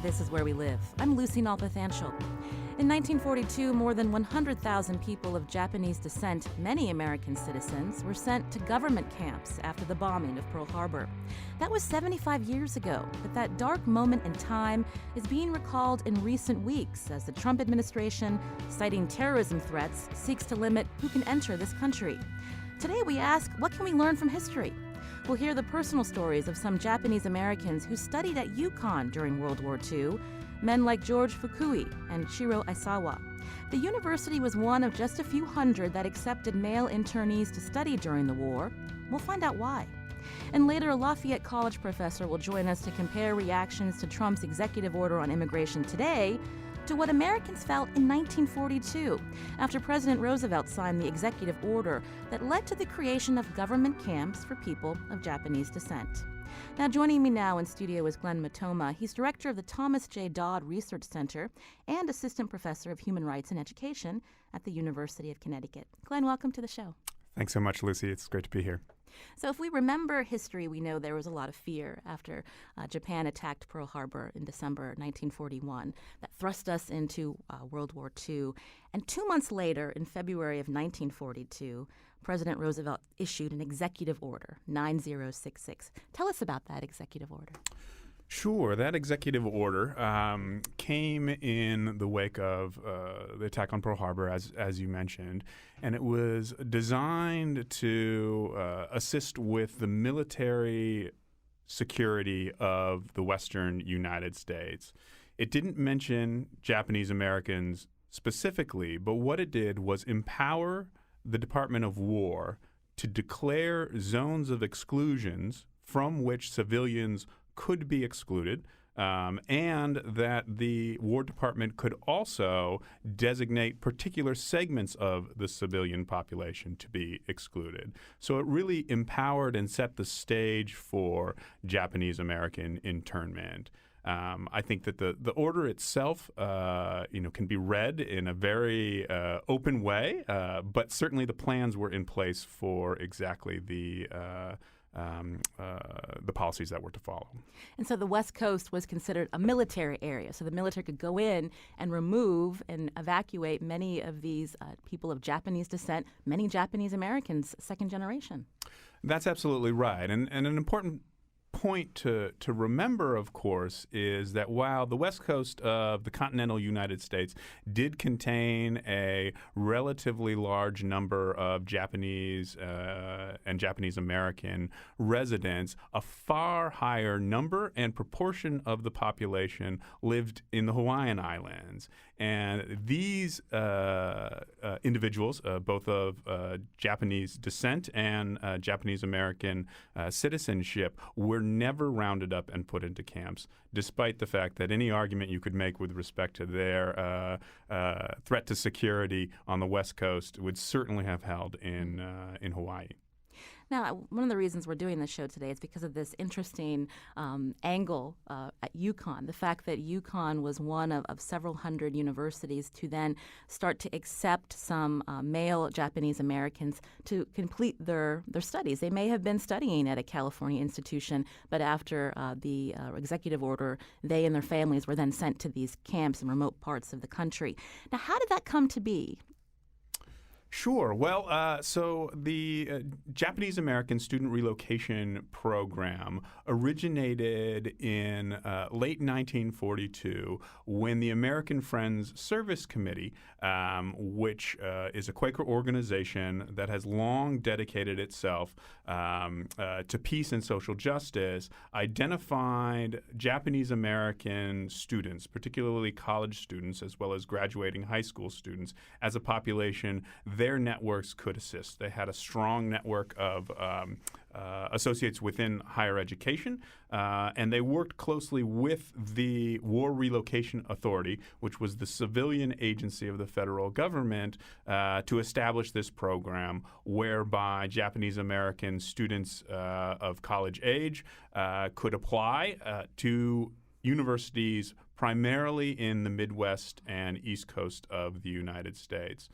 This is Where We Live. I'm Lucy Nalpathanchel. In 1942, more than 100,000 people of Japanese descent, many American citizens, were sent to government camps after the bombing of Pearl Harbor. That was 75 years ago, but that dark moment in time is being recalled in recent weeks as the Trump administration, citing terrorism threats, seeks to limit who can enter this country. Today we ask, what can we learn from history? We'll hear the personal stories of some Japanese Americans who studied at UConn during World War II, men like George Fukui and Shiro Aisawa. The university was one of just a few hundred that accepted male internees to study during the war. We'll find out why. And later, a Lafayette College professor will join us to compare reactions to Trump's executive order on immigration today to what Americans felt in 1942 after President Roosevelt signed the executive order that led to the creation of government camps for people of Japanese descent. Now, joining me now in studio is Glenn Matoma. He's director of the Thomas J. Dodd Research Center and assistant professor of human rights and education at the University of Connecticut. Glenn, welcome to the show. Thanks so much, Lucy. It's great to be here. So if we remember history, we know there was a lot of fear after Japan attacked Pearl Harbor in December 1941 that thrust us into World War II. And 2 months later, in February of 1942, President Roosevelt issued an executive order, 9066. Tell us about that executive order. Sure. That executive order came in the wake of the attack on Pearl Harbor, as you mentioned, and it was designed to assist with the military security of the western United States. It didn't mention Japanese Americans specifically, but what it did was empower the Department of War to declare zones of exclusions from which civilians could be excluded, and that the War Department could also designate particular segments of the civilian population to be excluded. So it really empowered and set the stage for Japanese American internment. I think that the order itself, can be read in a very open way, but certainly the plans were in place for exactly the policies that were to follow. And so the West Coast was considered a military area, so the military could go in and remove and evacuate many of these people of Japanese descent, many Japanese Americans, second generation. That's absolutely right. And an important point to remember, of course, is that while the west coast of the continental United States did contain a relatively large number of Japanese and Japanese American residents, a far higher number and proportion of the population lived in the Hawaiian Islands. And these individuals, both of Japanese descent and Japanese American citizenship, were never rounded up and put into camps, despite the fact that any argument you could make with respect to their threat to security on the West Coast would certainly have held in Hawaii. Now, one of the reasons we're doing this show today is because of this interesting angle at UConn, the fact that UConn was one of several hundred universities to then start to accept some male Japanese Americans to complete their studies. They may have been studying at a California institution, but after the executive order, they and their families were then sent to these camps in remote parts of the country. Now, how did that come to be? Sure. Well, so the Japanese American Student Relocation Program originated in late 1942 when the American Friends Service Committee, which is a Quaker organization that has long dedicated itself to peace and social justice, identified Japanese American students, particularly college students, as well as graduating high school students, as a population their networks could assist. They had a strong network of associates within higher education, and they worked closely with the War Relocation Authority, which was the civilian agency of the federal government, to establish this program whereby Japanese American students of college age could apply to universities primarily in the Midwest and East Coast of the United States.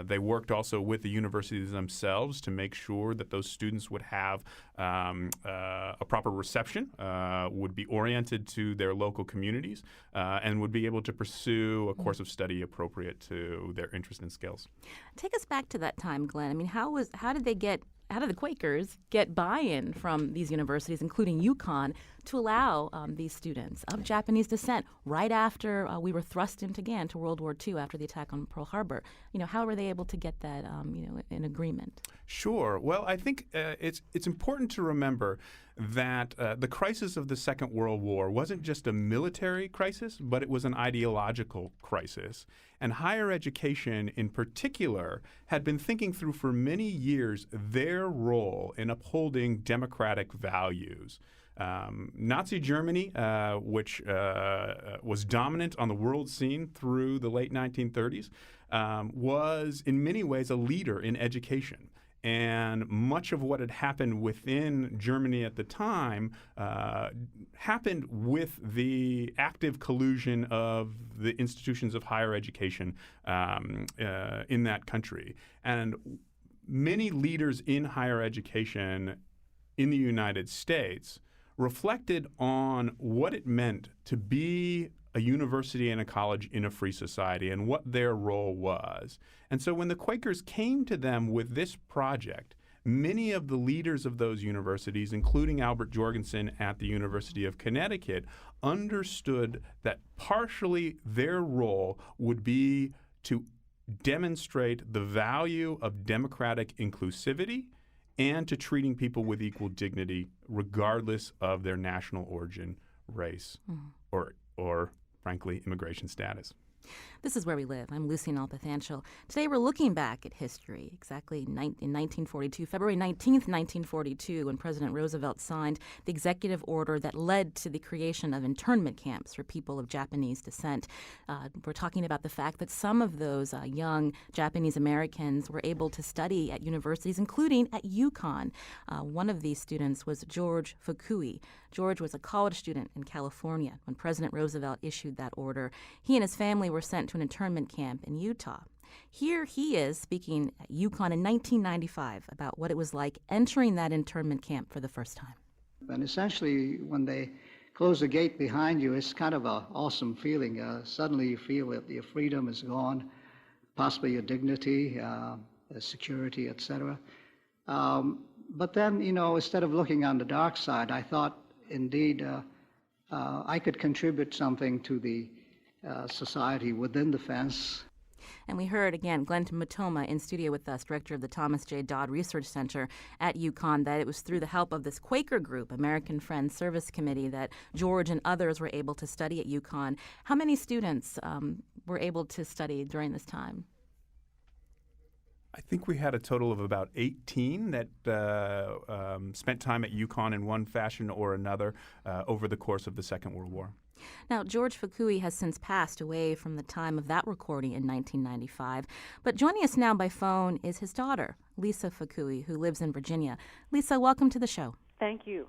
They worked also with the universities themselves to make sure that those students would have a proper reception, would be oriented to their local communities, and would be able to pursue a course of study appropriate to their interest and skills. Take us back to that time, Glenn. I mean, how did the Quakers get buy-in from these universities, including UConn, to allow these students of Japanese descent right after we were thrust into World War II after the attack on Pearl Harbor? How were they able to get that, in agreement? Sure. Well, I think it's important to remember that the crisis of the Second World War wasn't just a military crisis, but it was an ideological crisis. And higher education in particular had been thinking through for many years their role in upholding democratic values. Nazi Germany, which was dominant on the world scene through the late 1930s, was in many ways a leader in education. And much of what had happened within Germany at the time happened with the active collusion of the institutions of higher education in that country. And many leaders in higher education in the United States reflected on what it meant to be a university and a college in a free society and what their role was. And so when the Quakers came to them with this project, many of the leaders of those universities, including Albert Jorgensen at the University of Connecticut, understood that partially their role would be to demonstrate the value of democratic inclusivity and to treating people with equal dignity regardless of their national origin, race, or frankly, immigration status. This is Where We Live. I'm Lucy Nalpathanchil. Today we're looking back at history, exactly in 1942, February 19th, 1942, when President Roosevelt signed the executive order that led to the creation of internment camps for people of Japanese descent. We're talking about the fact that some of those young Japanese Americans were able to study at universities, including at UConn. One of these students was George Fukui. George was a college student in California when President Roosevelt issued that order. He and his family were sent to an internment camp in Utah. Here he is speaking at UConn in 1995 about what it was like entering that internment camp for the first time. And essentially, when they close the gate behind you, it's kind of an awesome feeling. Suddenly you feel that your freedom is gone, possibly your dignity, security, etc. But then, instead of looking on the dark side, I thought, indeed, I could contribute something to the society within the fence. And we heard, again, Glenn Matoma in studio with us, director of the Thomas J. Dodd Research Center at UConn, that it was through the help of this Quaker group, American Friends Service Committee, that George and others were able to study at UConn. How many students were able to study during this time? I think we had a total of about 18 that spent time at UConn in one fashion or another over the course of the Second World War. Now, George Fukui has since passed away from the time of that recording in 1995. But joining us now by phone is his daughter, Lisa Fukui, who lives in Virginia. Lisa, welcome to the show. Thank you.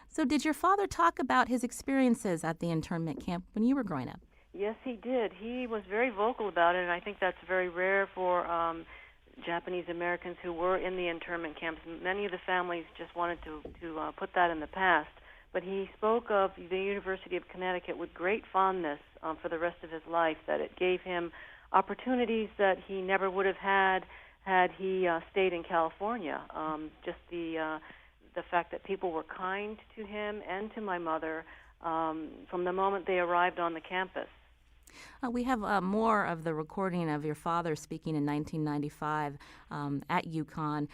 So did your father talk about his experiences at the internment camp when you were growing up? Yes, he did. He was very vocal about it, and I think that's very rare for Japanese Americans who were in the internment camps. Many of the families just wanted to put that in the past. But he spoke of the University of Connecticut with great fondness for the rest of his life, that it gave him opportunities that he never would have had he stayed in California. Just the fact that people were kind to him and to my mother from the moment they arrived on the campus. We have more of the recording of your father speaking in 1995 at UConn.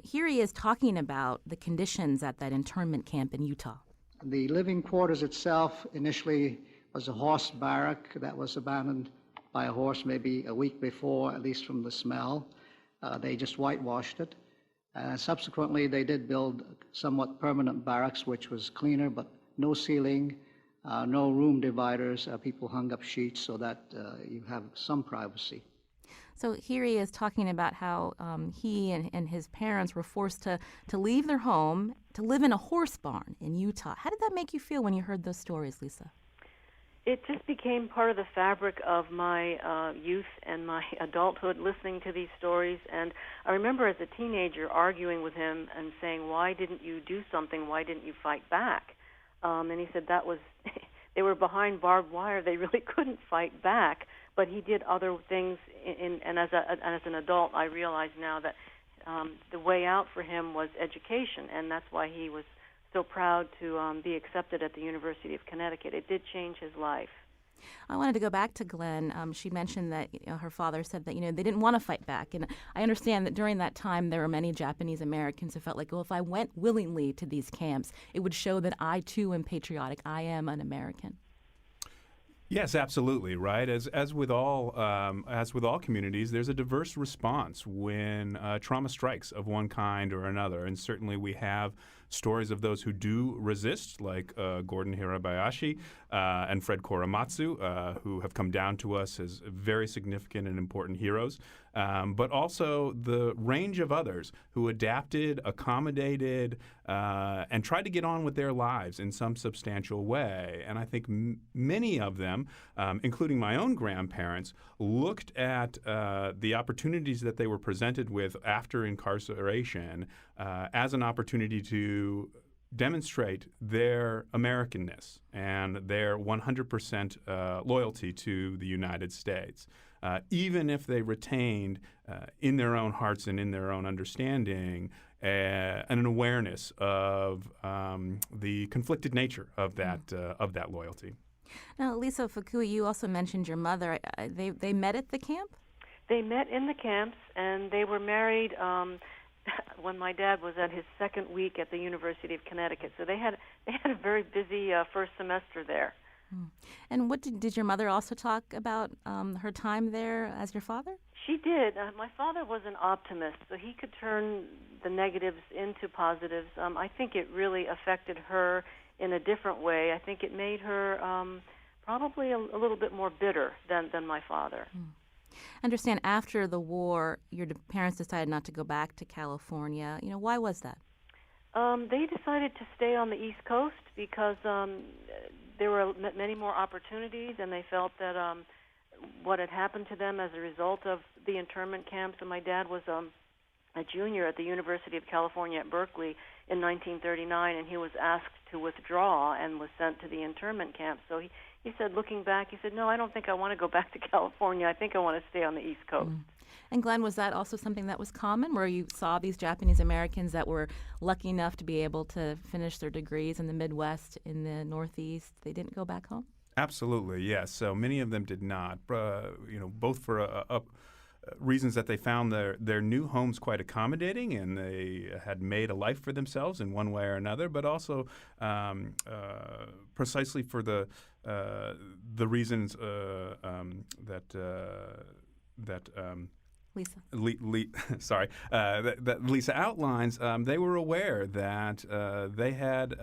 Here he is talking about the conditions at that internment camp in Utah. The living quarters itself initially was a horse barrack that was abandoned by a horse maybe a week before, at least from the smell. They just whitewashed it. Subsequently, they did build somewhat permanent barracks, which was cleaner, but no ceiling, no room dividers. People hung up sheets so that you have some privacy. So here he is talking about how he and his parents were forced to leave their home to live in a horse barn in Utah. How did that make you feel when you heard those stories, Lisa? It just became part of the fabric of my youth and my adulthood, listening to these stories. And I remember as a teenager arguing with him and saying, "Why didn't you do something? Why didn't you fight back?" And he said that was they were behind barbed wire. They really couldn't fight back. But he did other things. And as an adult, I realize now that the way out for him was education, and that's why he was so proud to be accepted at the University of Connecticut. It did change his life. I wanted to go back to Glenn. She mentioned that her father said that they didn't want to fight back, and I understand that during that time there were many Japanese Americans who felt like, well, if I went willingly to these camps, it would show that I too am patriotic. I am an American. Yes, absolutely. Right. As with all communities, there's a diverse response when trauma strikes of one kind or another, and certainly we have stories of those who do resist, like Gordon Hirabayashi and Fred Korematsu, who have come down to us as very significant and important heroes, but also the range of others who adapted, accommodated, and tried to get on with their lives in some substantial way. And I think many of them, including my own grandparents, looked at the opportunities that they were presented with after incarceration as an opportunity to demonstrate their Americanness and their 100% loyalty to the United States, even if they retained in their own hearts and in their own understanding an awareness of the conflicted nature of that loyalty. Now, Lisa Fukui, you also mentioned your mother. They met at the camp? They met in the camps, and they were married when my dad was at his second week at the University of Connecticut. So they had a very busy first semester there. And what did your mother also talk about her time there as your father? She did. My father was an optimist, so he could turn the negatives into positives. I think it really affected her in a different way. I think it made her probably a little bit more bitter than my father. I understand after the war, your parents decided not to go back to California. Why was that? They decided to stay on the East Coast because there were many more opportunities, and they felt that what had happened to them as a result of the internment camps. And my dad was a junior at the University of California at Berkeley in 1939, and he was asked to withdraw and was sent to the internment camp. So he said, looking back, he said, no, I don't think I want to go back to California. I think I want to stay on the East Coast. And Glenn, was that also something that was common, where you saw these Japanese Americans that were lucky enough to be able to finish their degrees in the Midwest, in the Northeast? They didn't go back home? Absolutely, yes. So many of them did not, both for reasons that they found their new homes quite accommodating and they had made a life for themselves in one way or another, but also precisely for the reasons that Lisa. That Lisa outlines. They were aware that they had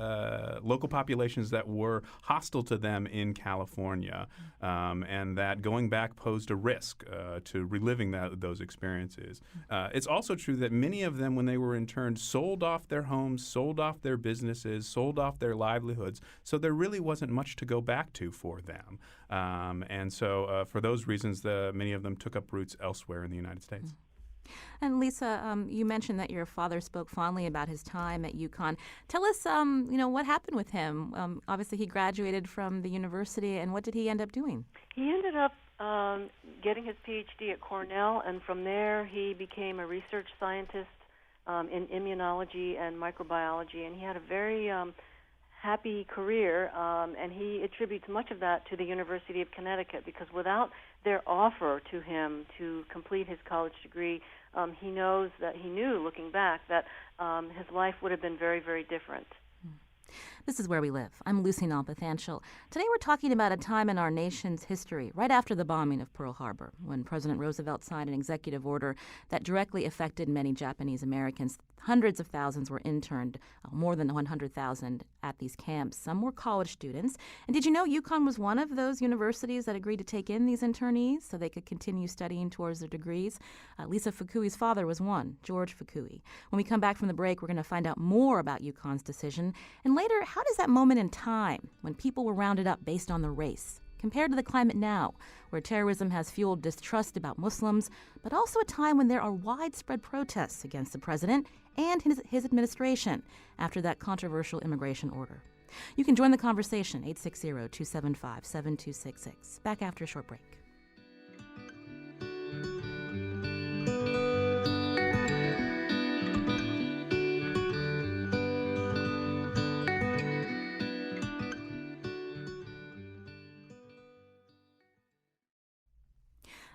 local populations that were hostile to them in California, and that going back posed a risk to reliving those experiences. It's also true that many of them, when they were interned, sold off their homes, sold off their businesses, sold off their livelihoods, so there really wasn't much to go back to for them. And so for those reasons, many of them took up roots elsewhere in the United States. And Lisa, you mentioned that your father spoke fondly about his time at UConn. Tell us, what happened with him. Obviously, he graduated from the university, and what did he end up doing? He ended up getting his PhD at Cornell, and from there he became a research scientist in immunology and microbiology, and he had a very happy career, and he attributes much of that to the University of Connecticut, because without their offer to him to complete his college degree, he knew, looking back, that his life would have been very, very different. This is Where We Live. I'm Lucy Nalpathanchel. Today we're talking about a time in our nation's history, right after the bombing of Pearl Harbor, when President Roosevelt signed an executive order that directly affected many Japanese Americans. Hundreds of thousands were interned, more than 100,000 at these camps. Some were college students. And did you know UConn was one of those universities that agreed to take in these internees so they could continue studying towards their degrees? Lisa Fukui's father was one, George Fukui. When we come back from the break, we're going to find out more about UConn's decision. And later, how does that moment in time, when people were rounded up based on their race, compared to the climate now, where terrorism has fueled distrust about Muslims, but also a time when there are widespread protests against the president and his administration after that controversial immigration order. You can join the conversation, 860-275-7266. Back after a short break.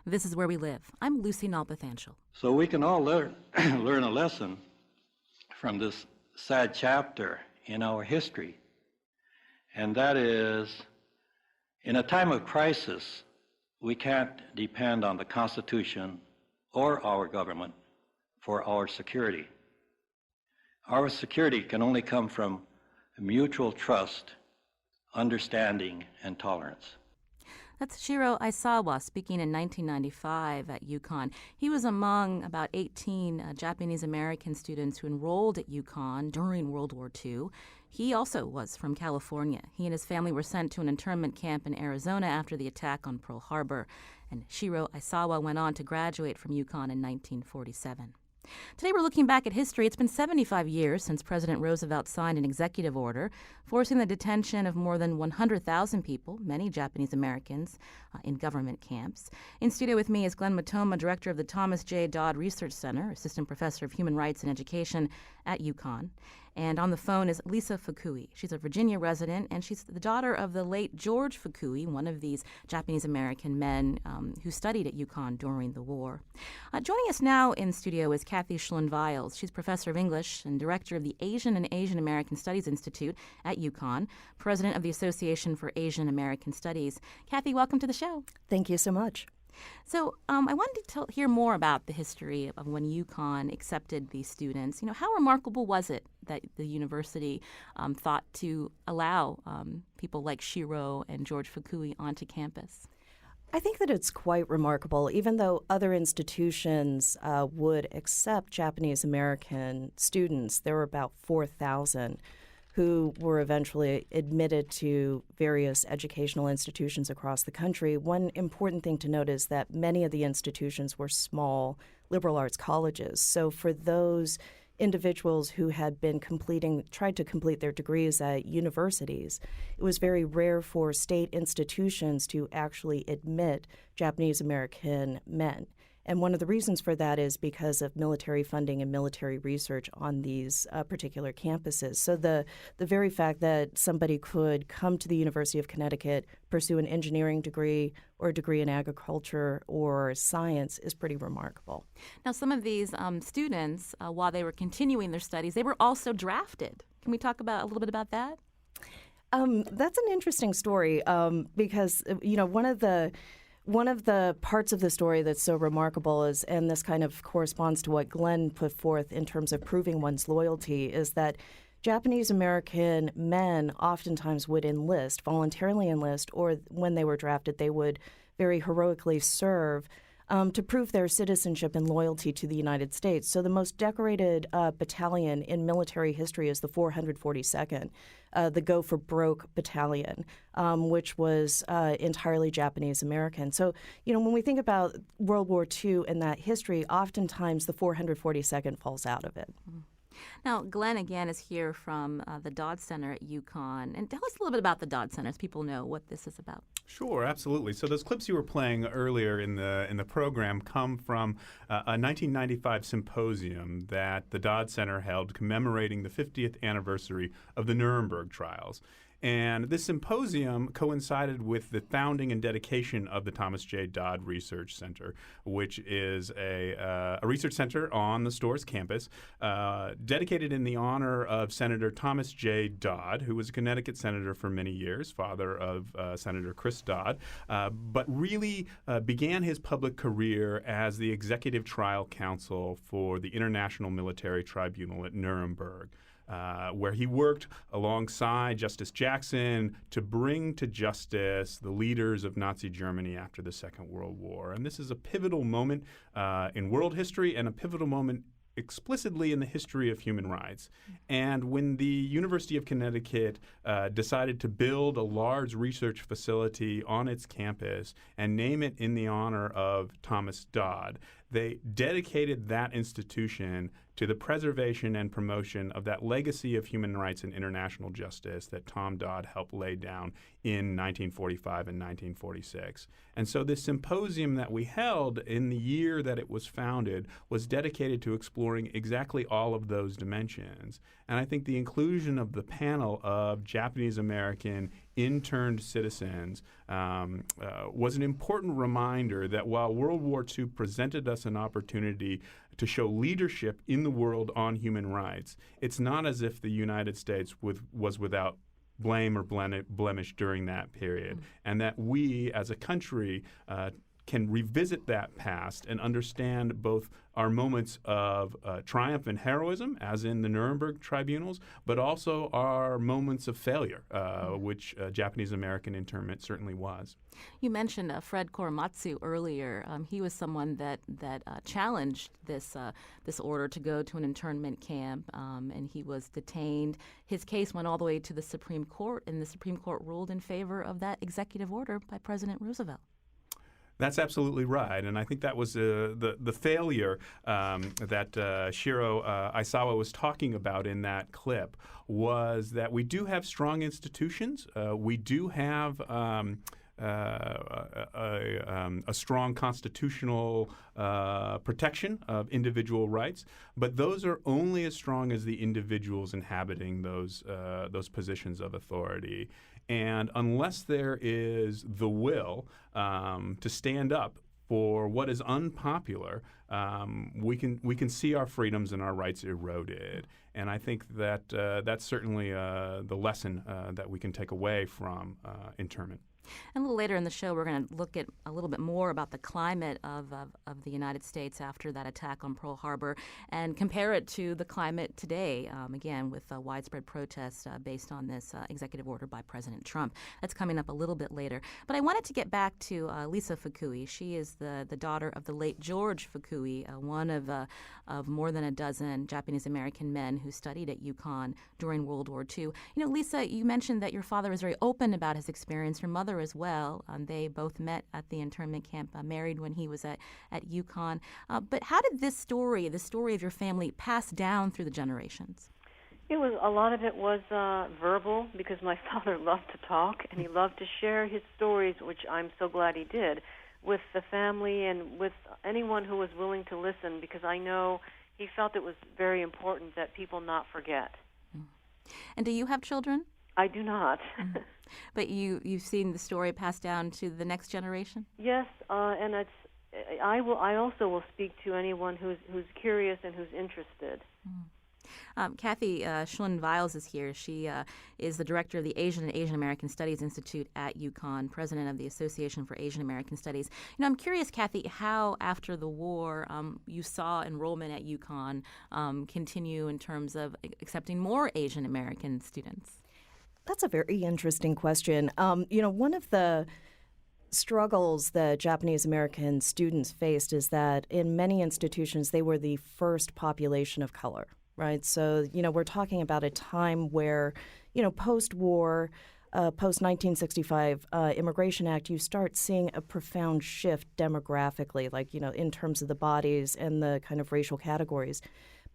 This is Where We Live. I'm Lucy Nalpathanchel. So we can all learn a lesson from this sad chapter in our history. And that is, in a time of crisis, we can't depend on the Constitution or our government for our security. Our security can only come from mutual trust, understanding, and tolerance. That's Shiro Aisawa speaking in 1995 at UConn. He was among about 18 Japanese-American students who enrolled at UConn during World War II. He also was from California. He and his family were sent to an internment camp in Arizona after the attack on Pearl Harbor. And Shiro Aisawa went on to graduate from UConn in 1947. Today we're looking back at history. It's been 75 years since President Roosevelt signed an executive order forcing the detention of more than 100,000 people, many Japanese Americans, in government camps. In studio with me is Glenn Matoma, director of the Thomas J. Dodd Research Center, assistant professor of human rights and education at UConn. And on the phone is Lisa Fukui. She's a Virginia resident, and she's the daughter of the late George Fukui, one of these Japanese-American men who studied at UConn during the war. Joining us now in studio is Kathy Schlund-Viles. She's professor of English and director of the Asian and Asian American Studies Institute at UConn, president of the Association for Asian American Studies. Kathy, welcome to the show. Thank you so much. So I wanted to hear more about the history of when UConn accepted these students. How remarkable was it that the university thought to allow people like Shiro and George Fukui onto campus? I think that it's quite remarkable. Even though other institutions would accept Japanese American students, there were about 4,000 who were eventually admitted to various educational institutions across the country. One important thing to note is that many of the institutions were small liberal arts colleges. So for those individuals who had been tried to complete their degrees at universities, it was very rare for state institutions to actually admit Japanese American men. And one of the reasons for that is because of military funding and military research on these particular campuses. So the very fact that somebody could come to the University of Connecticut, pursue an engineering degree or a degree in agriculture or science is pretty remarkable. Now, some of these students, while they were continuing their studies, they were also drafted. Can we talk a little bit about that? That's an interesting story because, one of the parts of the story that's so remarkable is, and this kind of corresponds to what Glenn put forth in terms of proving one's loyalty, is that Japanese American men oftentimes would voluntarily enlist, or when they were drafted, they would very heroically serve to prove their citizenship and loyalty to the United States. So the most decorated battalion in military history is the 442nd, the Go for Broke Battalion, which was entirely Japanese American. So, when we think about World War II and that history, oftentimes the 442nd falls out of it. Mm-hmm. Now, Glenn, again, is here from the Dodd Center at UConn. And tell us a little bit about the Dodd Center so people know what this is about. Sure, absolutely. So those clips you were playing earlier in the program come from a 1995 symposium that the Dodd Center held commemorating the 50th anniversary of the Nuremberg trials. And this symposium coincided with the founding and dedication of the Thomas J. Dodd Research Center, which is a research center on the Storrs campus dedicated in the honor of Senator Thomas J. Dodd, who was a Connecticut senator for many years, father of Senator Chris Dodd, but really began his public career as the executive trial counsel for the International Military Tribunal at Nuremberg. Where he worked alongside Justice Jackson to bring to justice the leaders of Nazi Germany after the Second World War. And this is a pivotal moment in world history and a pivotal moment explicitly in the history of human rights. And when the University of Connecticut decided to build a large research facility on its campus and name it in the honor of Thomas Dodd, they dedicated that institution to the preservation and promotion of that legacy of human rights and international justice that Tom Dodd helped lay down in 1945 and 1946. And so this symposium that we held in the year that it was founded was dedicated to exploring exactly all of those dimensions. And I think the inclusion of the panel of Japanese American interned citizens was an important reminder that while World War II presented us an opportunity to show leadership in the world on human rights, it's not as if the United States was without blame or blemish during that period, and that we as a country can revisit that past and understand both our moments of triumph and heroism, as in the Nuremberg tribunals, but also our moments of failure, which Japanese American internment certainly was. You mentioned Fred Korematsu earlier. He was someone that challenged this order to go to an internment camp, and he was detained. His case went all the way to the Supreme Court, and the Supreme Court ruled in favor of that executive order by President Roosevelt. That's absolutely right, and I think that was the failure that Shiro Aisawa was talking about in that clip, was that we do have strong institutions. We do have a strong constitutional protection of individual rights, but those are only as strong as the individuals inhabiting those positions of authority. And unless there is the will to stand up for what is unpopular, we can see our freedoms and our rights eroded. And I think that that's certainly the lesson that we can take away from internment. And a little later in the show, we're going to look at a little bit more about the climate of the United States after that attack on Pearl Harbor and compare it to the climate today, again, with widespread protests based on this executive order by President Trump. That's coming up a little bit later. But I wanted to get back to Lisa Fukui. She is the daughter of the late George Fukui, one of more than a dozen Japanese-American men who studied at UConn during World War II. You know, Lisa, you mentioned that your father was very open about his experience. Your mother as well. They both met at the internment camp, married when he was at UConn. But how did the story of your family, pass down through the generations? A lot of it was verbal, because my father loved to talk and he loved to share his stories, which I'm so glad he did, with the family and with anyone who was willing to listen, because I know he felt it was very important that people not forget. And do you have children? I do not. But you've seen the story passed down to the next generation? Yes, and I also will speak to anyone who's curious and who's interested. Kathy Schlund-Viles is here. She is the director of the Asian and Asian American Studies Institute at UConn, president of the Association for Asian American Studies. You know, I'm curious, Kathy, how after the war you saw enrollment at UConn continue in terms of accepting more Asian American students. That's a very interesting question. One of the struggles that Japanese American students faced is that in many institutions they were the first population of color, right? So, we're talking about a time where, post-war, post-1965 Immigration Act, you start seeing a profound shift demographically, in terms of the bodies and the kind of racial categories.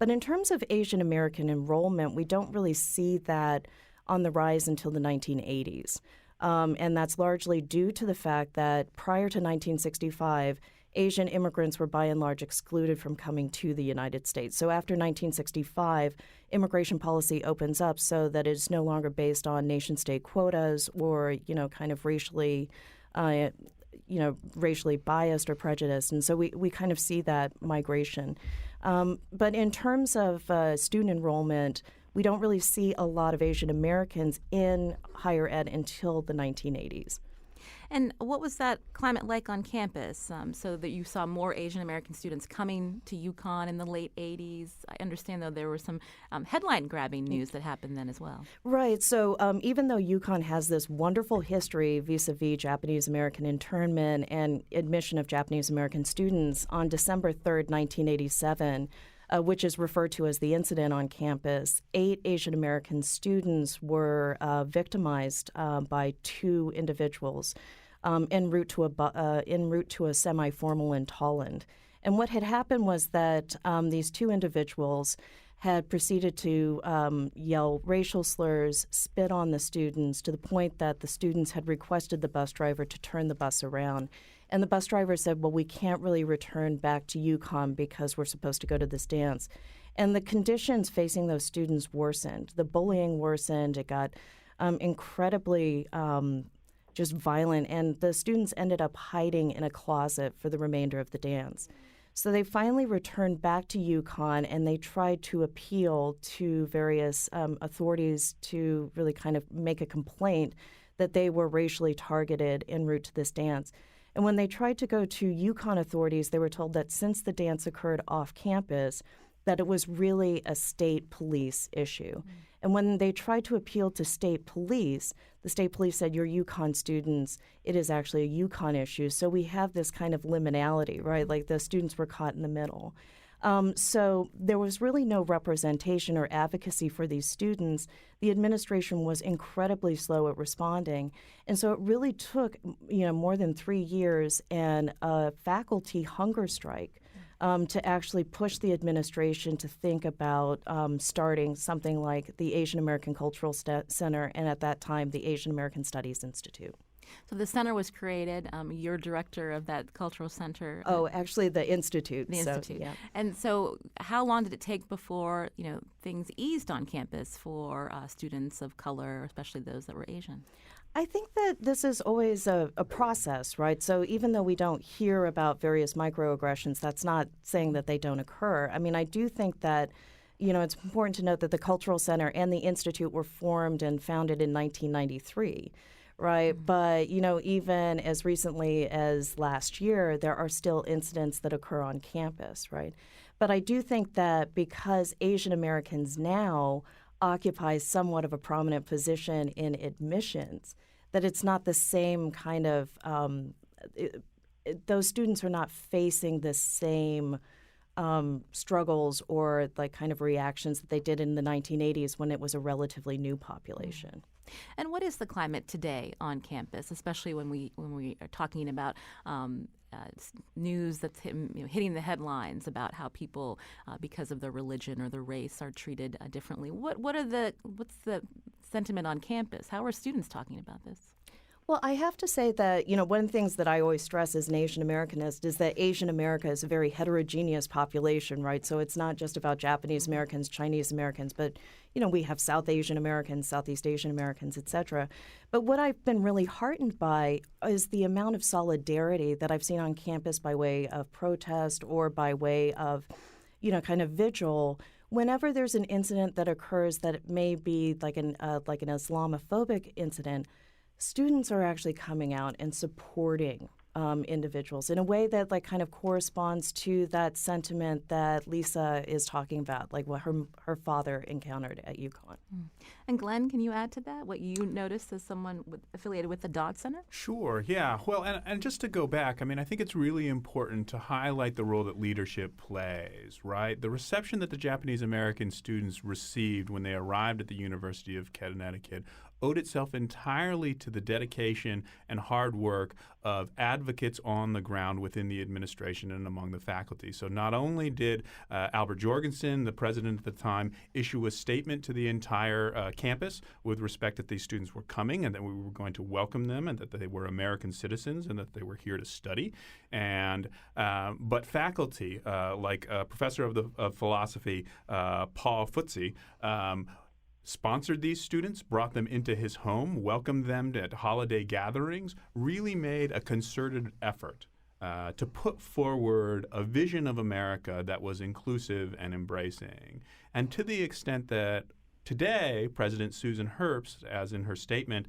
But in terms of Asian American enrollment, we don't really see that on the rise until the 1980s. And that's largely due to the fact that prior to 1965, Asian immigrants were by and large excluded from coming to the United States. So after 1965, immigration policy opens up so that it's no longer based on nation-state quotas or, kind of racially biased or prejudiced. And so we kind of see that migration. But in terms of student enrollment, we don't really see a lot of Asian Americans in higher ed until the 1980s. And what was that climate like on campus, so that you saw more Asian American students coming to UConn in the late 80s? I understand, though, there were some headline-grabbing news that happened then as well. Right. So even though UConn has this wonderful history vis-a-vis Japanese American internment and admission of Japanese American students, on December 3rd, 1987, which is referred to as the incident on campus, 8 Asian American students were victimized by 2 individuals en route to a semi-formal in Tolland. And what had happened was that these 2 individuals had proceeded to yell racial slurs, spit on the students, to the point that the students had requested the bus driver to turn the bus around. And the bus driver said, well, we can't really return back to UConn because we're supposed to go to this dance. And the conditions facing those students worsened. The bullying worsened. It got incredibly just violent. And the students ended up hiding in a closet for the remainder of the dance. So they finally returned back to UConn, and they tried to appeal to various authorities to really kind of make a complaint that they were racially targeted en route to this dance. And when they tried to go to UConn authorities, they were told that since the dance occurred off campus, that it was really a state police issue. Mm-hmm. And when they tried to appeal to state police, the state police said, you're UConn students, it is actually a UConn issue. So we have this kind of liminality, right? Like the students were caught in the middle. So there was really no representation or advocacy for these students. The administration was incredibly slow at responding. And so it really took, more than 3 years and a faculty hunger strike to actually push the administration to think about starting something like the Asian American Cultural Center, and at that time, the Asian American Studies Institute. So the center was created. You're director of that cultural center. Oh, actually, the institute. The institute. Yeah. And so, how long did it take before things eased on campus for students of color, especially those that were Asian? I think that this is always a process, right? So even though we don't hear about various microaggressions, that's not saying that they don't occur. I mean, I do think that, it's important to note that the Cultural Center and the Institute were formed and founded in 1993, right? Mm-hmm. But, even as recently as last year, there are still incidents that occur on campus, right? But I do think that because Asian Americans now occupy somewhat of a prominent position in admissions, that it's not the same kind of those students are not facing the same struggles or like kind of reactions that they did in the 1980s when it was a relatively new population. And what is the climate today on campus, especially when we are talking about news that's hitting the headlines about how people, because of their religion or their race, are treated differently? What's the sentiment on campus? How are students talking about this? Well, I have to say that, one of the things that I always stress as an Asian Americanist is that Asian America is a very heterogeneous population, right? So it's not just about Japanese Americans, Chinese Americans, but, we have South Asian Americans, Southeast Asian Americans, et cetera. But what I've been really heartened by is the amount of solidarity that I've seen on campus by way of protest or by way of, kind of vigil. Whenever there's an incident that occurs that it may be like an Islamophobic incident, students are actually coming out and supporting individuals in a way that like kind of corresponds to that sentiment that Lisa is talking about, like what her father encountered at UConn. Mm. And Glenn, can you add to that what you noticed as someone affiliated with the Dodd Center? Sure, yeah. Well, and just to go back, I mean, I think it's really important to highlight the role that leadership plays, right? The reception that the Japanese American students received when they arrived at the University of Connecticut owed itself entirely to the dedication and hard work of advocates on the ground within the administration and among the faculty. So not only did Albert Jorgensen, the president at the time, issue a statement to the entire campus with respect that these students were coming and that we were going to welcome them and that they were American citizens and that they were here to study. And but faculty, like professor of philosophy, Paul Futze, sponsored these students, brought them into his home, welcomed them at holiday gatherings, really made a concerted effort to put forward a vision of America that was inclusive and embracing. And to the extent that today, President Susan Herbst, as in her statement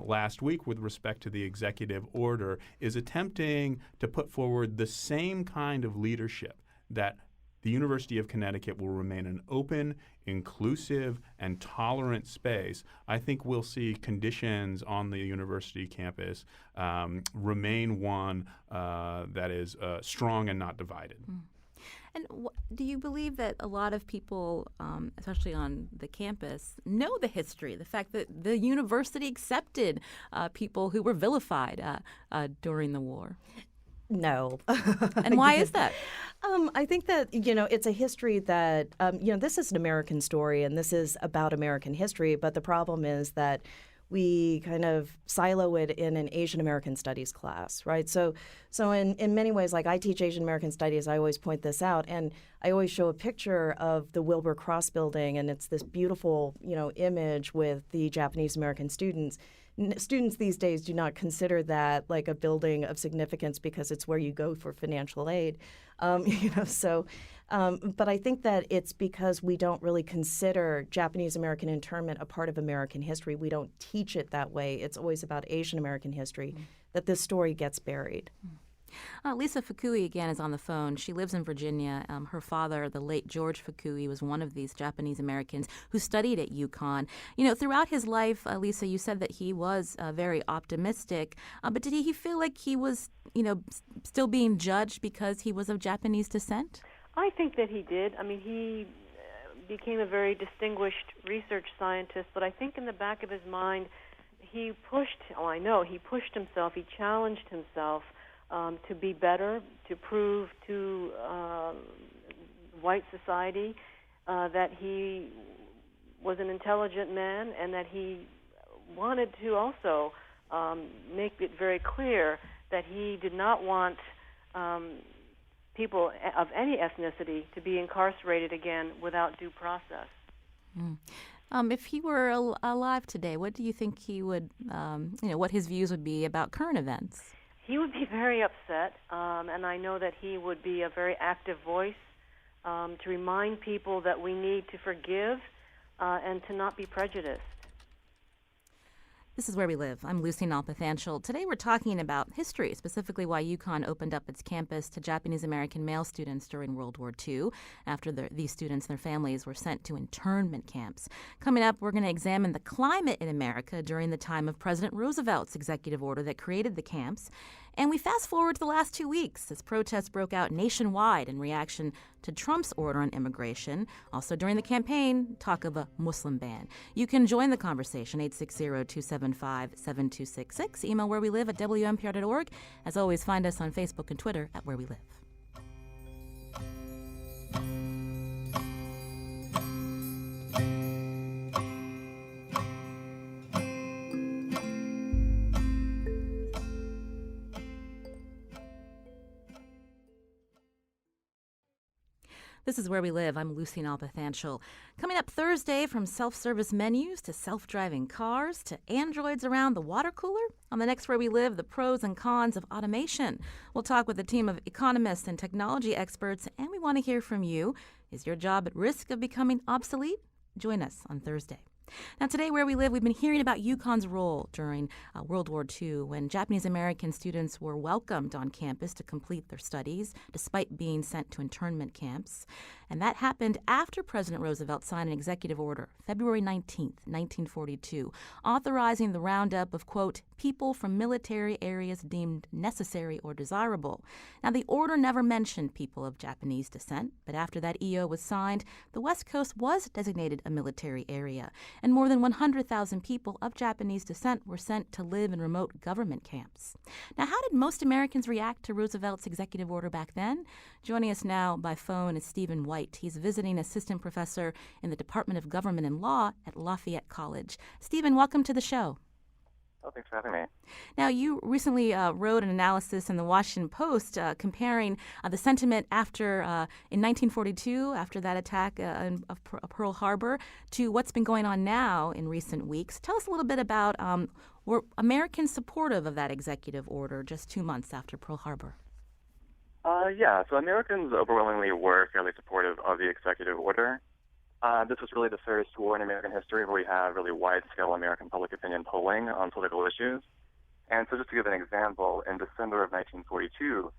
last week with respect to the executive order, is attempting to put forward the same kind of leadership that the University of Connecticut will remain an open, inclusive, and tolerant space. I think we'll see conditions on the university campus remain one that is strong and not divided. Mm. And do you believe that a lot of people, especially on the campus, know the history, the fact that the university accepted people who were vilified during the war? No. And why is that? I think that, it's a history that, this is an American story and this is about American history, but the problem is that we kind of silo it in an Asian American Studies class, right? So in many ways, like I teach Asian American Studies, I always point this out, and I always show a picture of the Wilbur Cross building, and it's this beautiful, image with the Japanese American students. Students these days do not consider that like a building of significance because it's where you go for financial aid, but I think that it's because we don't really consider Japanese American internment a part of American history. We don't teach it that way. It's always about Asian American history that this story gets buried. Lisa Fukui, again, is on the phone. She lives in Virginia. Her father, the late George Fukui, was one of these Japanese Americans who studied at UConn. Throughout his life, Lisa, you said that he was very optimistic. But did he feel like he was, still being judged because he was of Japanese descent? I think that he did. I mean, he became a very distinguished research scientist, but I think in the back of his mind, he pushed himself, he challenged himself to be better, to prove to white society that he was an intelligent man and that he wanted to also make it very clear that he did not want people of any ethnicity to be incarcerated again without due process. If he were alive today, what do you think he would, what his views would be about current events? He would be very upset, and I know that he would be a very active voice to remind people that we need to forgive and to not be prejudiced. This is Where We Live. I'm Lucy Nalpathanchel. Today we're talking about history, specifically why UConn opened up its campus to Japanese American male students during World War II, after these students and their families were sent to internment camps. Coming up, we're going to examine the climate in America during the time of President Roosevelt's executive order that created the camps. And we fast forward to the last 2 weeks as protests broke out nationwide in reaction to Trump's order on immigration. Also during the campaign, talk of a Muslim ban. You can join the conversation, 860-275-7266. Email wherewelive at WNPR.org. As always, find us on Facebook and Twitter at Where We Live. This is Where We Live. I'm Lucy Nalpathanchel. Coming up Thursday, from self-service menus to self-driving cars to androids around the water cooler. On the next Where We Live, the pros and cons of automation. We'll talk with a team of economists and technology experts, and we want to hear from you. Is your job at risk of becoming obsolete? Join us on Thursday. Now today, Where We Live, we've been hearing about UConn's role during World War II when Japanese American students were welcomed on campus to complete their studies despite being sent to internment camps. And that happened after President Roosevelt signed an executive order, February 19th, 1942, authorizing the roundup of, quote, people from military areas deemed necessary or desirable. Now, the order never mentioned people of Japanese descent, but after that EO was signed, the West Coast was designated a military area, and more than 100,000 people of Japanese descent were sent to live in remote government camps. Now, how did most Americans react to Roosevelt's executive order back then? Joining us now by phone is Stephen White. He's a visiting assistant professor in the Department of Government and Law at Lafayette College. Stephen, welcome to the show. Oh, thanks for having me. Now, you recently wrote an analysis in the Washington Post comparing the sentiment after, in 1942, after that attack of Pearl Harbor, to what's been going on now in recent weeks. Tell us a little bit about were Americans supportive of that executive order just 2 months after Pearl Harbor? So Americans overwhelmingly were fairly supportive of the executive order. This was really the first war in American history where we have really wide-scale American public opinion polling on political issues. And so just to give an example, in December of 1942,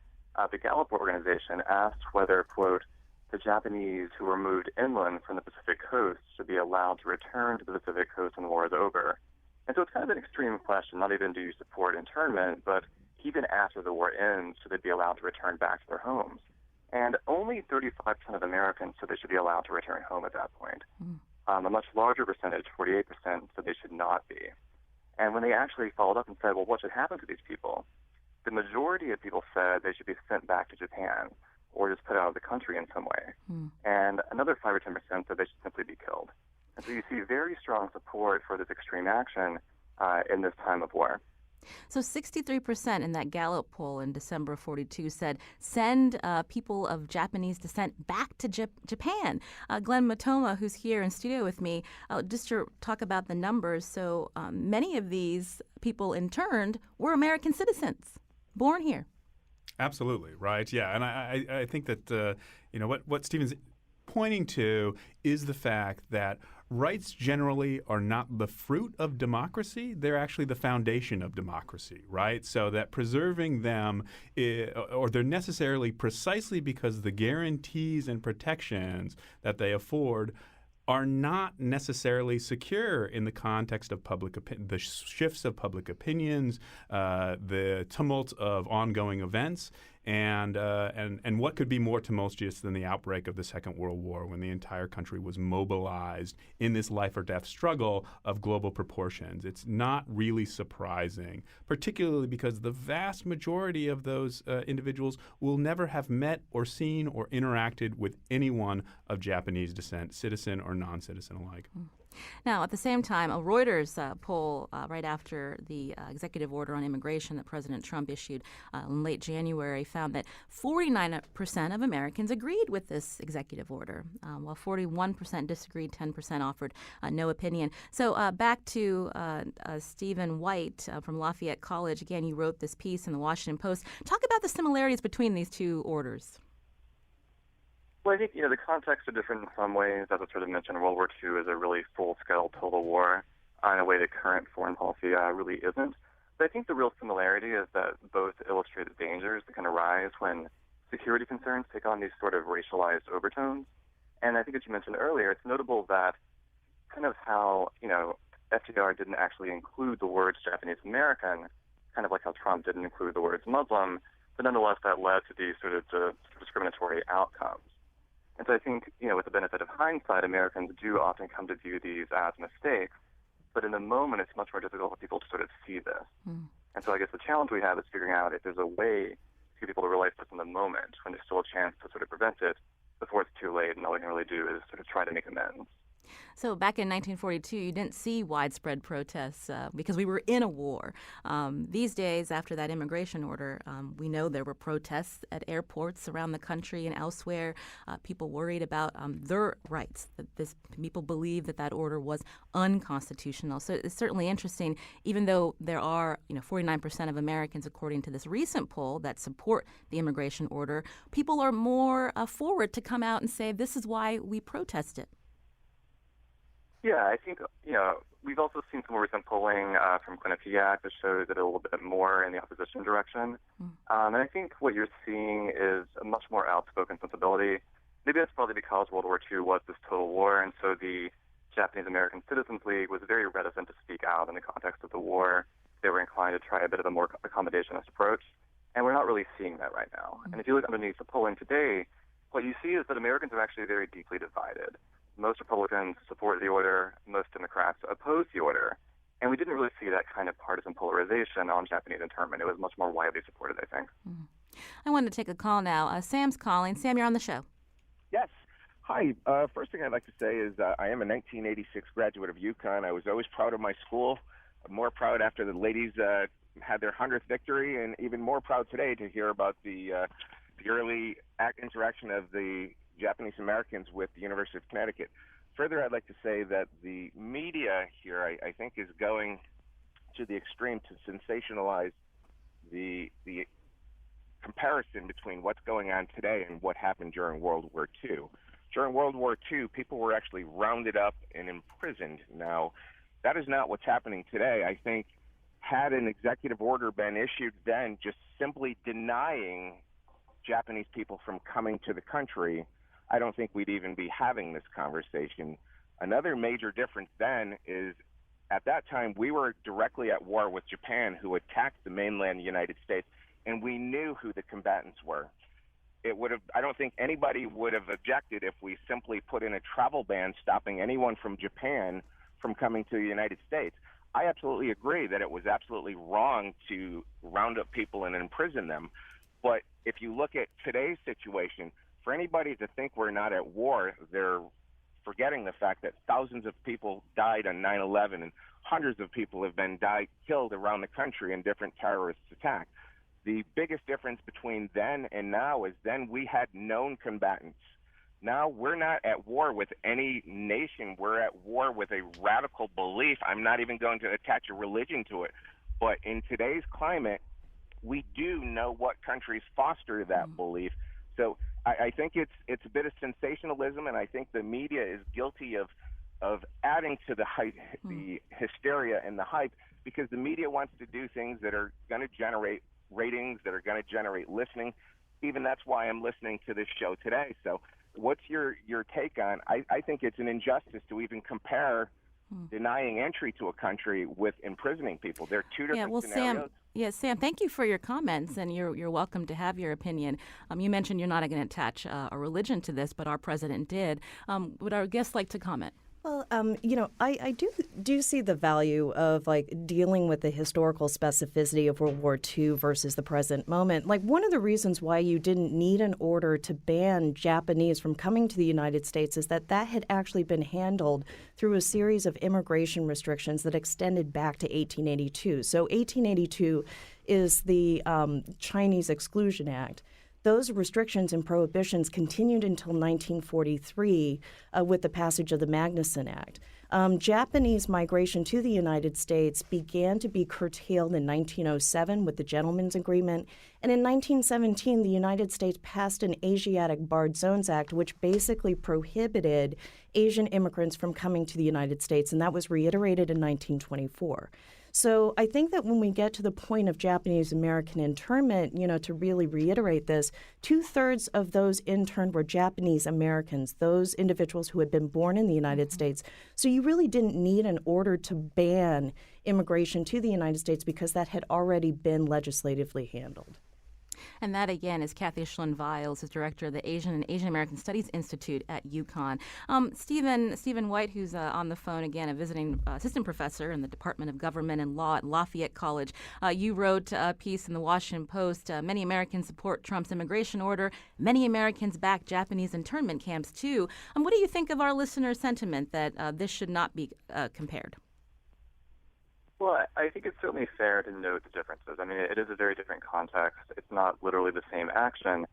the Gallup organization asked whether, quote, the Japanese who were moved inland from the Pacific coast should be allowed to return to the Pacific coast when the war is over. And so it's kind of an extreme question. Not even do you support internment, but even after the war ends, should they be allowed to return back to their homes? And only 35% of Americans said they should be allowed to return home at that point. A much larger percentage, 48%, said they should not be. And when they actually followed up and said, well, what should happen to these people? The majority of people said they should be sent back to Japan or just put out of the country in some way. And another 5 or 10% said they should simply be killed. And so you see very strong support for this extreme action in this time of war. So 63% in that Gallup poll in December of 42 said send people of Japanese descent back to Japan. Glenn Matoma, who's here in studio with me, just to talk about the numbers. So many of these people interned were American citizens, born here. Absolutely, right. Yeah, and I think that what Stephen's pointing to is the fact that rights generally are not the fruit of democracy. They're actually the foundation of democracy, right? So that preserving them, or they're necessarily precisely because the guarantees and protections that they afford are not necessarily secure in the context of the shifts of public opinions, the tumult of ongoing events, and what could be more tumultuous than the outbreak of the Second World War, when the entire country was mobilized in this life or death struggle of global proportions. It's not really surprising, particularly because the vast majority of those individuals will never have met or seen or interacted with anyone of Japanese descent, citizen or non-citizen alike. Now, at the same time, a Reuters poll right after the executive order on immigration that President Trump issued in late January found that 49% of Americans agreed with this executive order, while 41% disagreed, 10% offered no opinion. So back to Stephen White from Lafayette College. Again, you wrote this piece in the Washington Post. Talk about the similarities between these two orders. Well, I think, the contexts are different in some ways. As I sort of mentioned, World War II is a really full-scale total war in a way that current foreign policy really isn't. But I think the real similarity is that both illustrate the dangers that can arise when security concerns take on these sort of racialized overtones. And I think, as you mentioned earlier, it's notable that kind of how, FDR didn't actually include the words Japanese American, kind of like how Trump didn't include the words Muslim, but nonetheless that led to these sort of discriminatory outcomes. And so I think, with the benefit of hindsight, Americans do often come to view these as mistakes, but in the moment it's much more difficult for people to sort of see this. And so I guess the challenge we have is figuring out if there's a way to get people to realize this in the moment when there's still a chance to sort of prevent it before it's too late, and all we can really do is sort of try to make amends. So back in 1942, you didn't see widespread protests because we were in a war. These days, after that immigration order, we know there were protests at airports around the country and elsewhere. People worried about their rights. People believe that order was unconstitutional. So it's certainly interesting, even though there are 49% of Americans, according to this recent poll, that support the immigration order, people are more forward to come out and say, this is why we protest it. Yeah, I think, we've also seen some more recent polling from Quinnipiac that shows it a little bit more in the opposition direction. And I think what you're seeing is a much more outspoken sensibility. Maybe that's probably because World War II was this total war, and so the Japanese American Citizens League was very reticent to speak out in the context of the war. They were inclined to try a bit of a more accommodationist approach, and we're not really seeing that right now. And if you look underneath the polling today, what you see is that Americans are actually very deeply divided. Most Republicans support the order, most Democrats oppose the order, and we didn't really see that kind of partisan polarization on Japanese internment. It was much more widely supported, I think. I wanted to take a call now. Sam's calling. Sam, you're on the show. Yes. Hi. First thing I'd like to say is I am a 1986 graduate of UConn. I was always proud of my school, more proud after the ladies had their 100th victory, and even more proud today to hear about the early interaction of the Japanese Americans with the University of Connecticut. Further, I'd like to say that the media here, I think, is going to the extreme to sensationalize the comparison between what's going on today and what happened during World War II. During World War II, people were actually rounded up and imprisoned. Now, that is not what's happening today. I think had an executive order been issued then just simply denying Japanese people from coming to the country, I don't think we'd even be having this conversation. Another major difference then is at that time we were directly at war with Japan, who attacked the mainland United States, and we knew who the combatants were. I don't think anybody would have objected if we simply put in a travel ban stopping anyone from Japan from coming to the United States. I absolutely agree that it was absolutely wrong to round up people and imprison them. But if you look at today's situation, for anybody to think we're not at war, they're forgetting the fact that thousands of people died on 9/11 and hundreds of people have been killed around the country in different terrorist attacks. The biggest difference between then and now is then we had known combatants. Now we're not at war with any nation. We're at war with a radical belief. I'm not even going to attach a religion to it. But in today's climate, we do know what countries foster that belief. So I think it's a bit of sensationalism, and I think the media is guilty of adding to the hysteria and the hype, because the media wants to do things that are going to generate ratings, that are going to generate listening. Even that's why I'm listening to this show today. So what's your take on? I think it's an injustice to even compare denying entry to a country with imprisoning people. They're two different scenarios. Sam, thank you for your comments, and you're welcome to have your opinion. You mentioned you're not going to attach a religion to this, but our president did. Would our guests like to comment? Well, I do see the value of dealing with the historical specificity of World War II versus the present moment. One of the reasons why you didn't need an order to ban Japanese from coming to the United States is that had actually been handled through a series of immigration restrictions that extended back to 1882. So 1882 is the Chinese Exclusion Act. Those restrictions and prohibitions continued until 1943 with the passage of the Magnuson Act. Japanese migration to the United States began to be curtailed in 1907 with the Gentlemen's Agreement, and in 1917 the United States passed an Asiatic Barred Zones Act, which basically prohibited Asian immigrants from coming to the United States, and that was reiterated in 1924. So I think that when we get to the point of Japanese American internment, to really reiterate this, 2/3 of those interned were Japanese Americans, those individuals who had been born in the United States. So you really didn't need an order to ban immigration to the United States because that had already been legislatively handled. And that, again, is Kathy Schlen-Viles, is director of the Asian and Asian American Studies Institute at UConn. Stephen White, who's on the phone, again, a visiting assistant professor in the Department of Government and Law at Lafayette College. You wrote a piece in the Washington Post, many Americans support Trump's immigration order. Many Americans back Japanese internment camps, too. What do you think of our listeners' sentiment that this should not be compared? Well, I think it's certainly fair to note the differences. I mean, it is a very different context. It's not literally the same action.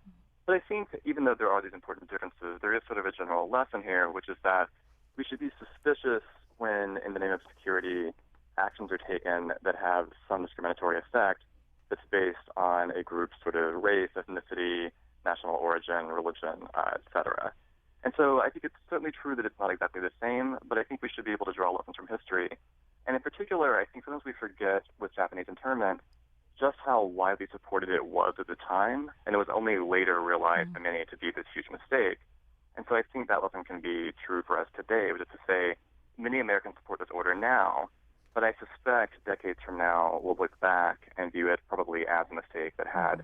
But I think even though there are these important differences, there is sort of a general lesson here, which is that we should be suspicious when, in the name of security, actions are taken that have some discriminatory effect that's based on a group's sort of race, ethnicity, national origin, religion, et cetera. And so I think it's certainly true that it's not exactly the same, but I think we should be able to draw lessons from history. And in particular, I think sometimes we forget with Japanese internment just how widely supported it was at the time, and it was only later realized by many to be this huge mistake. And so I think that lesson can be true for us today, which is to say many Americans support this order now, but I suspect decades from now we'll look back and view it probably as a mistake that had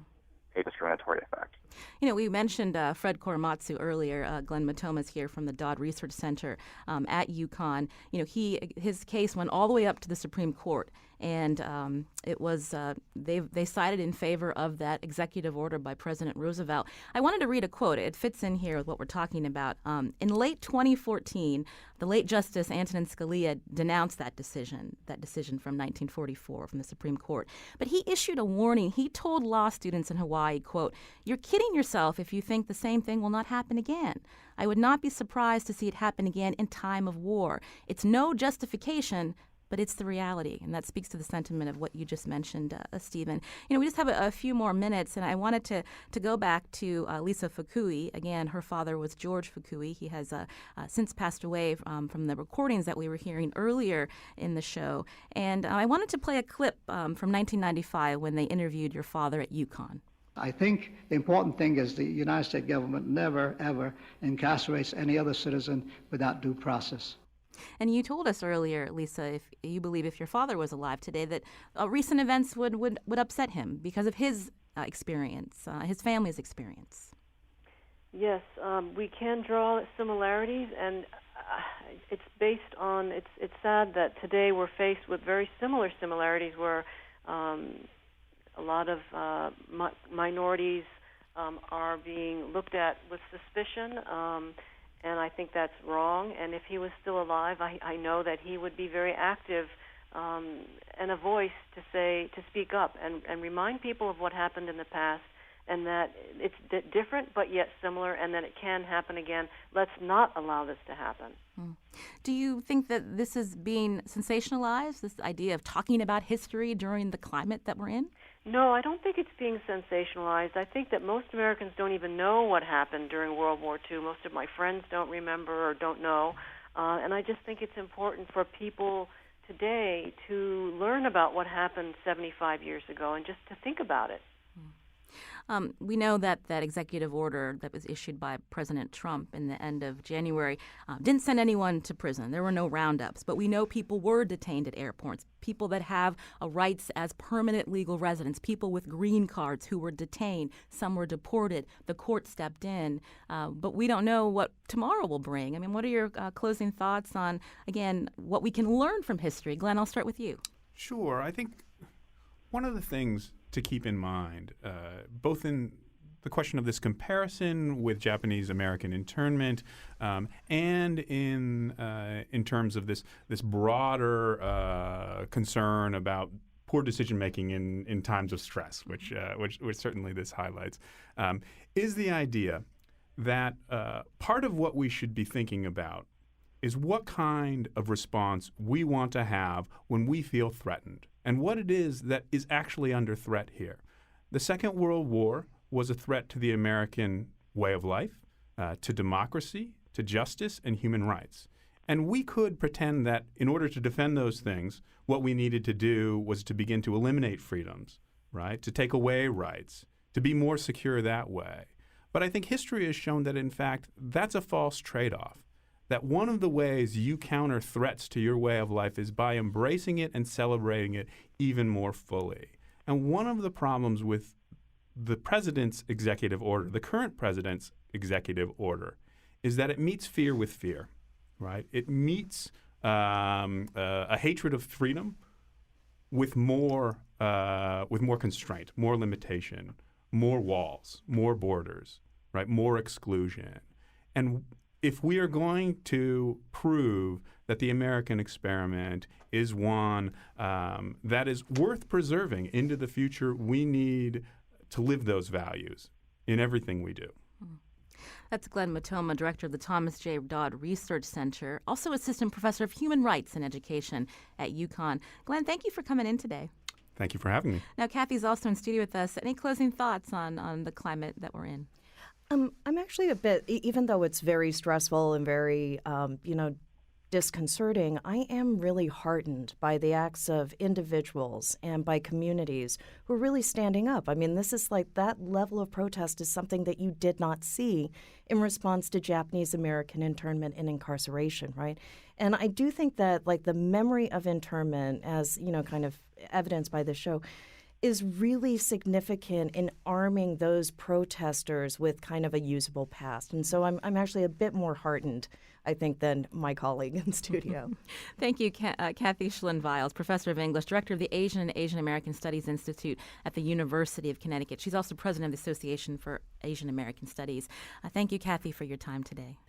a discriminatory effect. We mentioned Fred Korematsu earlier. Glenn Matoma's here from the Dodd Research Center at UConn. His case went all the way up to the Supreme Court, and it was they sided in favor of that executive order by President Roosevelt. I wanted to read a quote. It fits in here with what we're talking about. In late 2014, the late Justice Antonin Scalia denounced that decision from 1944 from the Supreme Court. But he issued a warning. He told law students in Hawaii, quote, "You're kidding yourself if you think the same thing will not happen again. I would not be surprised to see it happen again in time of war. It's no justification, but it's the reality." And that speaks to the sentiment of what you just mentioned, Stephen. We just have a few more minutes, and I wanted to go back to Lisa Fukui. Again, her father was George Fukui. He has since passed away from the recordings that we were hearing earlier in the show. And I wanted to play a clip from 1995 when they interviewed your father at UConn. I think the important thing is the United States government never, ever incarcerates any other citizen without due process. And you told us earlier, Lisa, if you believe if your father was alive today, that recent events would upset him because of his experience, his family's experience. Yes, we can draw similarities, and it's based on. It's sad that today we're faced with very similar similarities, where a lot of minorities are being looked at with suspicion, and I think that's wrong. And if he was still alive, I know that he would be very active and a voice to speak up and remind people of what happened in the past, and that it's different but yet similar, and that it can happen again. Let's not allow this to happen. Do you think that this is being sensationalized, this idea of talking about history during the climate that we're in? No, I don't think it's being sensationalized. I think that most Americans don't even know what happened during World War II. Most of my friends don't remember or don't know. And I just think it's important for people today to learn about what happened 75 years ago and just to think about it. We know that executive order that was issued by President Trump in the end of January didn't send anyone to prison. There were no roundups. But we know people were detained at airports, people that have rights as permanent legal residents, people with green cards who were detained. Some were deported. The court stepped in. But we don't know what tomorrow will bring. I mean, what are your closing thoughts on, again, what we can learn from history? Glenn, I'll start with you. Sure. I think one of the things to keep in mind, both in the question of this comparison with Japanese-American internment, and in terms of this broader concern about poor decision-making in times of stress, which certainly this highlights, is the idea that part of what we should be thinking about is what kind of response we want to have when we feel threatened, and what it is that is actually under threat here. The Second World War was a threat to the American way of life, to democracy, to justice, and human rights. And we could pretend that in order to defend those things, what we needed to do was to begin to eliminate freedoms, right? To take away rights, to be more secure that way. But I think history has shown that, in fact, that's a false trade-off. That one of the ways you counter threats to your way of life is by embracing it and celebrating it even more fully. And one of the problems with the president's executive order, the current president's executive order, is that it meets fear with fear, right? It meets a hatred of freedom with more constraint, more limitation, more walls, more borders, right? More exclusion. And if we are going to prove that the American experiment is one that is worth preserving into the future, we need to live those values in everything we do. That's Glenn Matoma, director of the Thomas J. Dodd Research Center, also assistant professor of human rights and education at UConn. Glenn, thank you for coming in today. Thank you for having me. Now, Kathy's also in studio with us. Any closing thoughts on the climate that we're in? I'm actually a bit, even though it's very stressful and very, disconcerting, I am really heartened by the acts of individuals and by communities who are really standing up. I mean, this is like that level of protest is something that you did not see in response to Japanese American internment and incarceration, right? And I do think that, like, the memory of internment, as, kind of evidenced by this show, is really significant in arming those protesters with kind of a usable past. And so I'm actually a bit more heartened, I think, than my colleague in studio. Thank you, Kathy Schlen-Viles, professor of English, director of the Asian and Asian American Studies Institute at the University of Connecticut. She's also president of the Association for Asian American Studies. Thank you, Kathy, for your time today.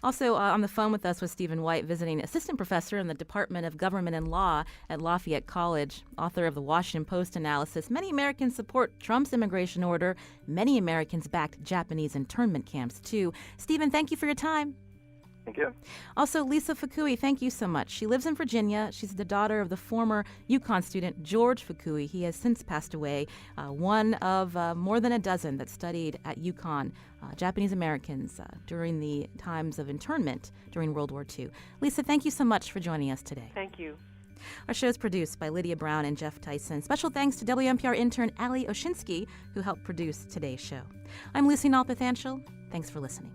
Also on the phone with us was Stephen White, visiting assistant professor in the Department of Government and Law at Lafayette College, author of the Washington Post analysis, "Many Americans Support Trump's Immigration Order. Many Americans Backed Japanese Internment Camps, Too." Stephen, thank you for your time. Thank you. Also, Lisa Fukui, thank you so much. She lives in Virginia. She's the daughter of the former UConn student George Fukui. He has since passed away, one of more than a dozen that studied at UConn, Japanese Americans during the times of internment during World War II. Lisa, thank you so much for joining us today. Thank you. Our show is produced by Lydia Brown and Jeff Tyson. Special thanks to WNPR intern Ali Oshinsky, who helped produce today's show. I'm Lucy Nalpathanchel. Thanks for listening.